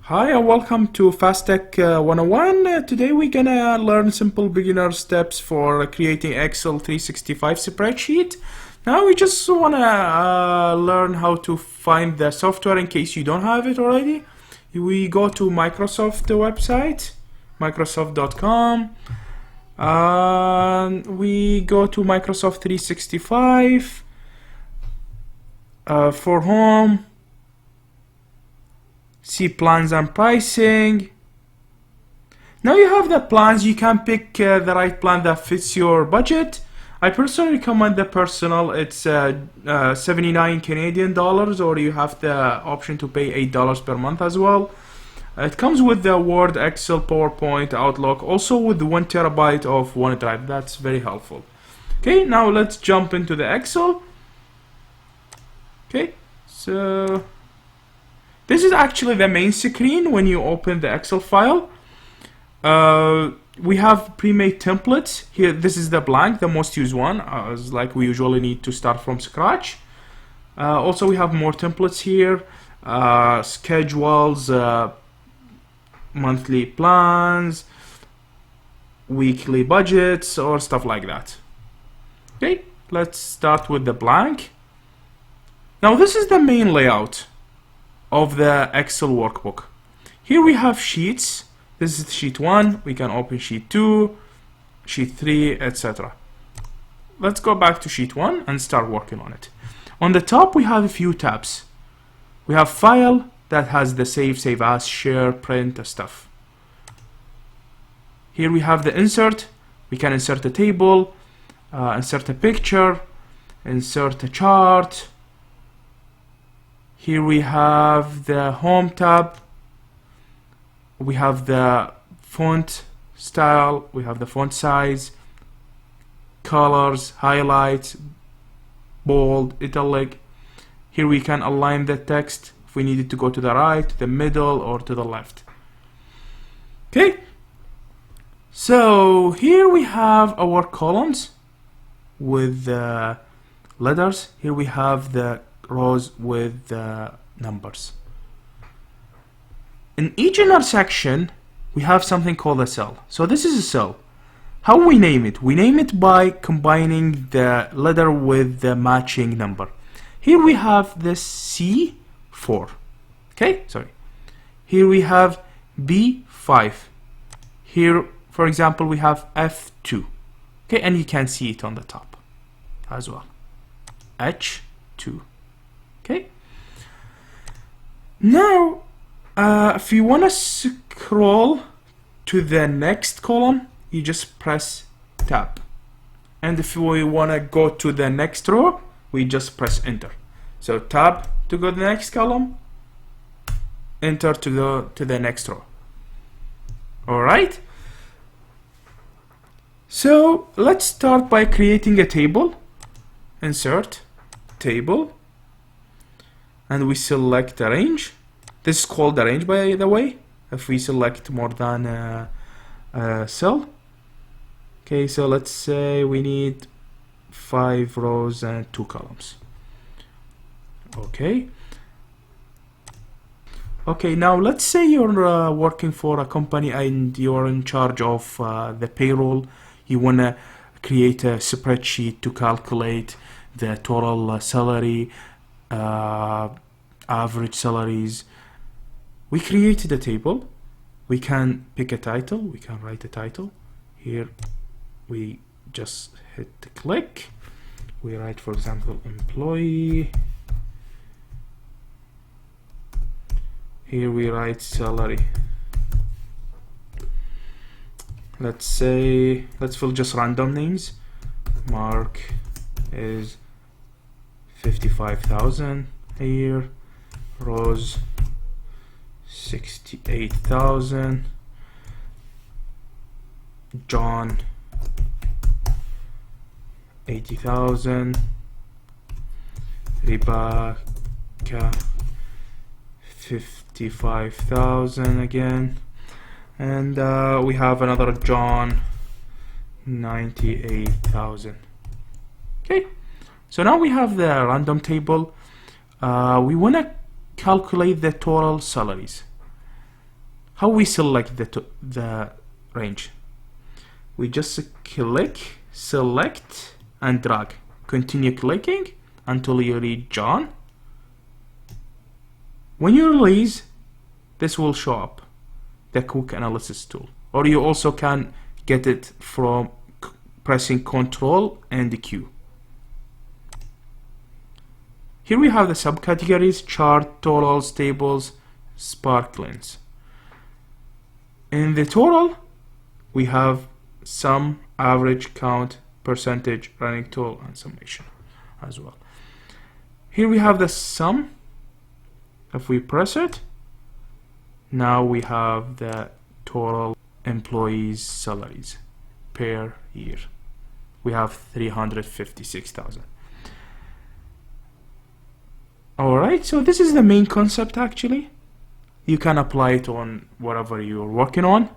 Hi and welcome to FastTech 101. Today we're gonna learn simple beginner steps for creating Excel 365 spreadsheet. Now we just wanna learn how to find the software in case you don't have it already. We go to Microsoft website, Microsoft.com. We go to Microsoft 365 for home. See plans and pricing. Now you have the plans. You can pick the right plan that fits your budget. I personally recommend the personal. It's 79 Canadian dollars, or you have the option to pay $8 per month as well. It comes with the Word, Excel, PowerPoint, Outlook, also with 1 terabyte of OneDrive. That's very helpful. Okay, now let's jump into the Excel. Okay, so this is actually the main screen when you open the Excel file. We have pre-made templates here. This is the blank, the most used one, as like we usually need to start from scratch. Also, we have more templates here, schedules, monthly plans, weekly budgets, or stuff like that. Okay, let's start with the blank. Now this is the main layout of the Excel workbook. Here we have sheets. This is sheet 1. We can open sheet 2, sheet 3, etc. Let's go back to sheet 1 and start working on it. On the top we have a few tabs. We have file that has the save as, share, print stuff. Here we have the insert. We can insert a table, insert a picture, insert a chart. Here we have the home tab. We have the font style. We have the font size, colors, highlights, bold, italic. Here we can align the text if we need it to go to the right, to the middle, or to the left. Okay. So here we have our columns with the letters. Here we have the rows with the numbers. In each intersection we have something called a cell. So this is a cell. How we name it? We name it by combining the letter with the matching number. Here we have this C4. Okay, sorry. Here we have B5. Here, for example, we have F2. Okay, and you can see it on the top as well. H2. Okay. Now, if you want to scroll to the next column, you just press tab. And if we want to go to the next row, we just press enter. So tab to go to the next column, enter to go to the next row. All right. So let's start by creating a table. Insert table. And we select arrange. This is called arrange, by the way, if we select more than a cell. Okay, so let's say we need 5 rows and 2 columns. Okay. Okay, now let's say you're working for a company and you're in charge of the payroll. You want to create a spreadsheet to calculate the total salary, average salaries. We created a table. We can pick a title. We can write a title. Here we just hit the click. We write, for example, employee. Here we write salary. Let's fill just random names. Mark is 55,000 a year. Rose 68,000. John 80,000. Rebecca 55,000 again. And we have another John 98,000. Okay, so now we have the random table. We want to calculate the total salaries. how we select the range. We just click, select, and drag. Continue clicking until you reach John. When you release, this will show up, the quick analysis tool. Or you also can get it from pressing Ctrl and Q. Here we have the subcategories: chart, totals, tables, sparklings. In the total, we have sum, average, count, percentage, running total, and summation as well. Here we have the sum. If we press it, now we have the total employees' salaries per year. We have 356,000. Alright, so this is the main concept actually. You can apply it on whatever you're working on.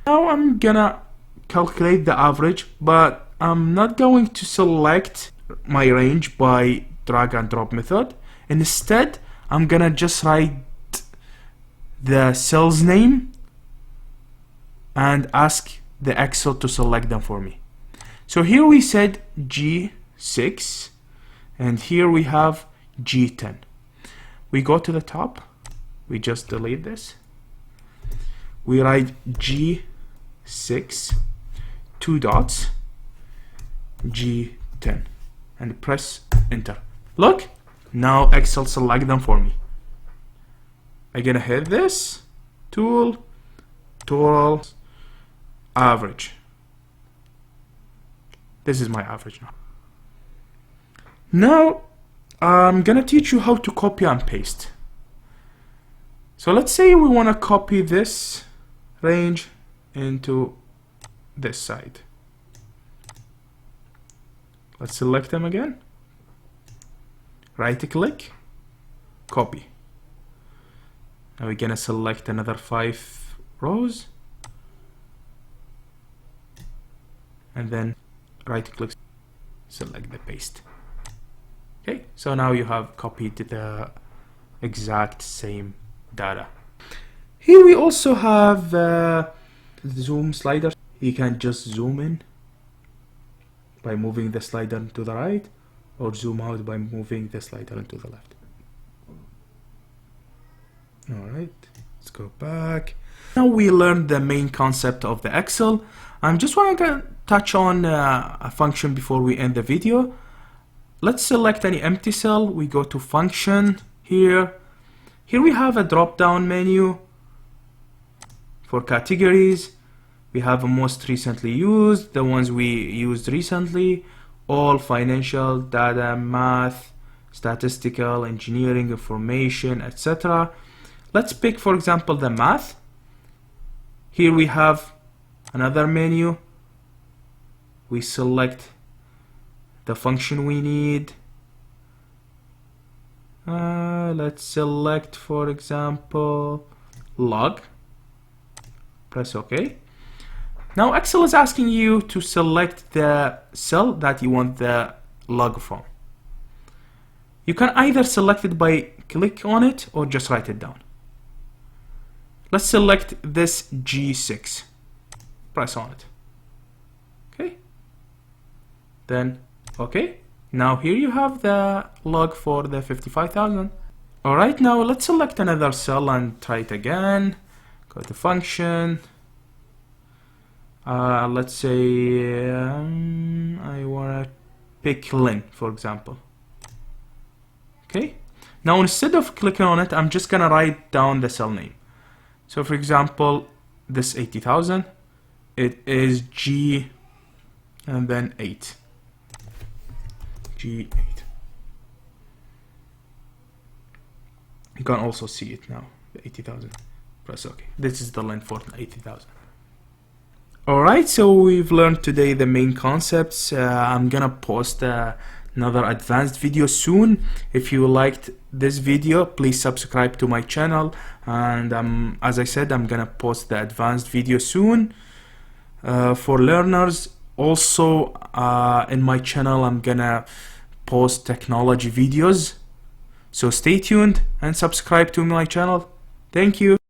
Now I'm gonna calculate the average, but I'm not going to select my range by drag and drop method. Instead, I'm gonna just write the cell's name and ask the Excel to select them for me. So here we said G6 and here we have G10. We go to the top, we just delete this. We write G6, 2 dots, G10, and press enter. Look, now Excel select them for me. I'm gonna hit this, tool, total, average. This is my average now. Now, I'm gonna teach you how to copy and paste. So let's say we wanna copy this range into this side. Let's select them again. Right click, copy. Now we're gonna select another 5 rows. And then right click, select the paste. Okay, so now you have copied the exact same data. Here we also have the zoom slider. You can just zoom in by moving the slider to the right, or zoom out by moving the slider to the left. Alright, let's go back. Now we learned the main concept of the Excel. I'm just want to touch on a function before we end the video. Let's select any empty cell. We go to function here. Here we have a drop down menu for categories. We have most recently used, the ones we used recently, all financial, data, math, statistical, engineering, information, etc. Let's pick, for example, the math. Here we have another menu. We select the function we need. Let's select, for example, log. Press OK. Now Excel is asking you to select the cell that you want the log from. You can either select it by click on it or just write it down. Let's select this G6. Press on it. Okay. Then OK. Now here you have the log for the 55,000. Alright, now let's select another cell and try it again. Go to function. Let's say I want to pick Lynn, for example. Okay. Now instead of clicking on it, I'm just gonna write down the cell name. So for example, this 80,000, it is G and then 8. G8. You can also see it now, the 80,000. Press OK. This is the length for 80,000. Alright, so we've learned today the main concepts. I'm gonna post another advanced video soon. If you liked this video, please subscribe to my channel. And as I said, I'm gonna post the advanced video soon for learners. Also, in my channel, I'm gonna post technology videos. So stay tuned and subscribe to my channel. Thank you.